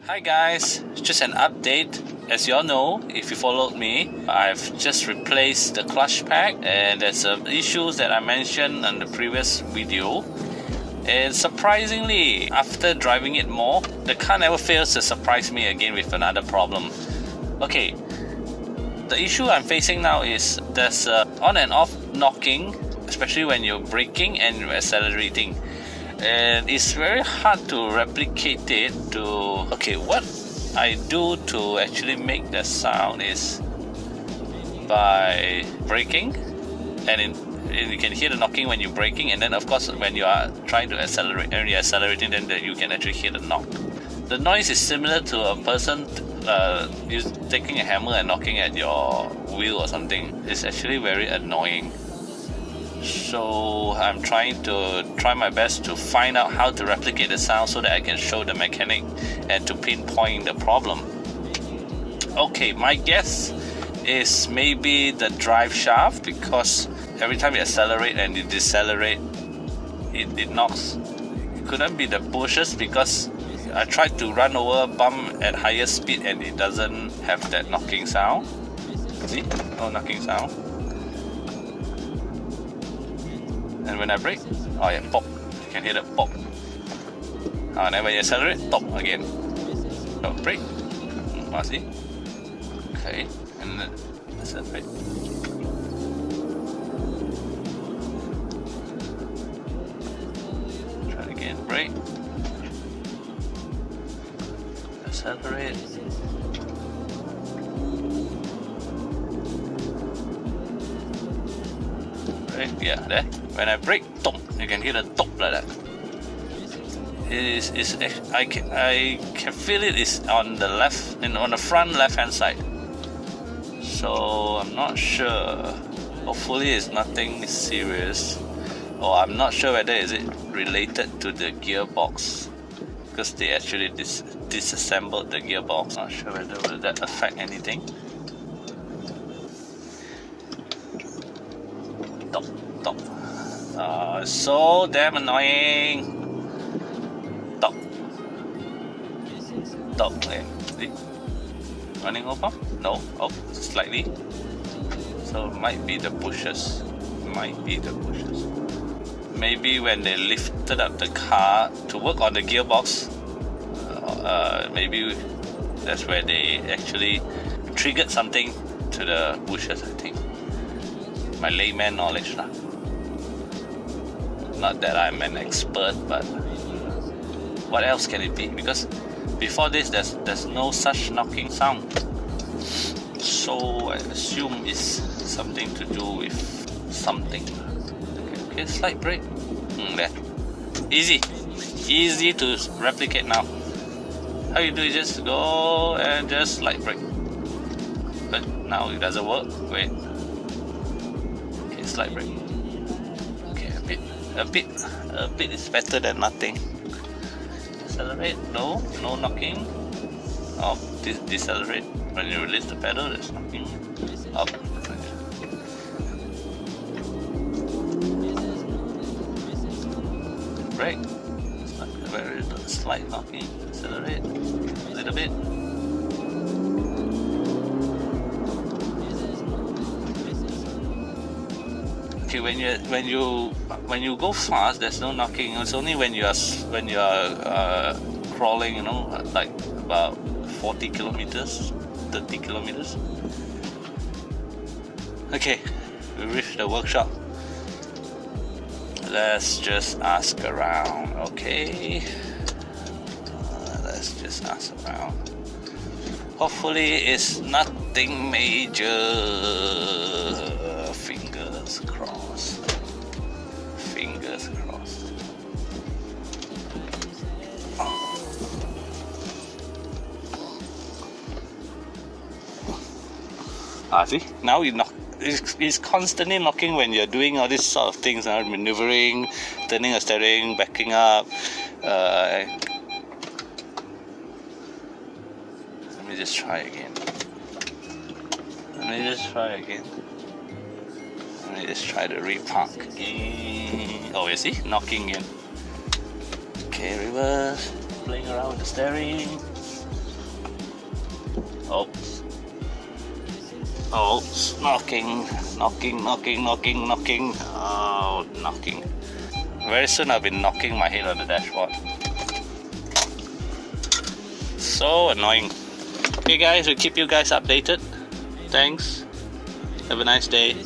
Hi guys, just an update. As you all know, if you followed me, I've just replaced the clutch pack, and there's some issues that I mentioned on the previous video. And surprisingly, after driving it more, the car never fails to surprise me again with another problem. Okay, the issue I'm facing now is there's on and off knocking, especially when you're braking and you're accelerating. And it's very hard to replicate it to... Okay, what I do to actually make the sound is by braking, and you can hear the knocking when you're braking, and then of course when you are trying to accelerate, and you're accelerating, then you can actually hear the knock. The noise is similar to a person taking a hammer and knocking at your wheel or something. It's actually very annoying. So I'm trying my best to find out how to replicate the sound so that I can show the mechanic and to pinpoint the problem. Okay, my guess is maybe the drive shaft, because every time you accelerate and you decelerate, it knocks. It couldn't be the bushes, because I tried to run over a bump at higher speed and it doesn't have that knocking sound. See? No knocking sound. And when I brake, oh yeah, pop. You can hear the pop. And then when you accelerate, pop again. So brake. See? Okay. And then accelerate. Try it again. Brake. Accelerate. Yeah, there. When I brake, top, you can hear the top like that. I can feel it is on the left, and on the front left hand side. So I'm not sure. Hopefully it's nothing serious. Or I'm not sure whether is it related to the gearbox, because they actually disassembled the gearbox. Not sure whether will that affect anything. Top. So damn annoying. Top. Okay. See? Running over? No. Oh, slightly. So it might be the bushes. Maybe when they lifted up the car to work on the gearbox, maybe that's where they actually triggered something to the bushes, I think. My layman knowledge lah. Not that I'm an expert, but what else can it be? Because before this, there's no such knocking sound. So I assume it's something to do with something. Okay, slight brake. There. Easy to replicate now. How you do it? Just go and just slight brake. But now it doesn't work. Wait. Okay, slight brake. Okay, a bit is better than nothing. Accelerate, no knocking. Up, decelerate. When you release the pedal, there's knocking. Up. Brake. Very slight knocking. Accelerate a little bit. Okay, when you go fast, there's no knocking. It's only when you are crawling, like about 40 kilometers, 30 kilometers. Okay, we reached the workshop. Let's just ask around. Okay, let's just ask around. Hopefully it's nothing major. Fingers crossed. See, now you knock. It's constantly knocking when you're doing all these sort of things, maneuvering, turning a steering, backing up. Let me just try again. Let me just try to repark again. Oh, you see? Knocking in. Okay, reverse. Playing around with the steering. Oops. Oh, knocking. Oh, knocking. Very soon I'll be knocking my head on the dashboard. So annoying. Okay guys, we'll keep you guys updated. Thanks. Have a nice day.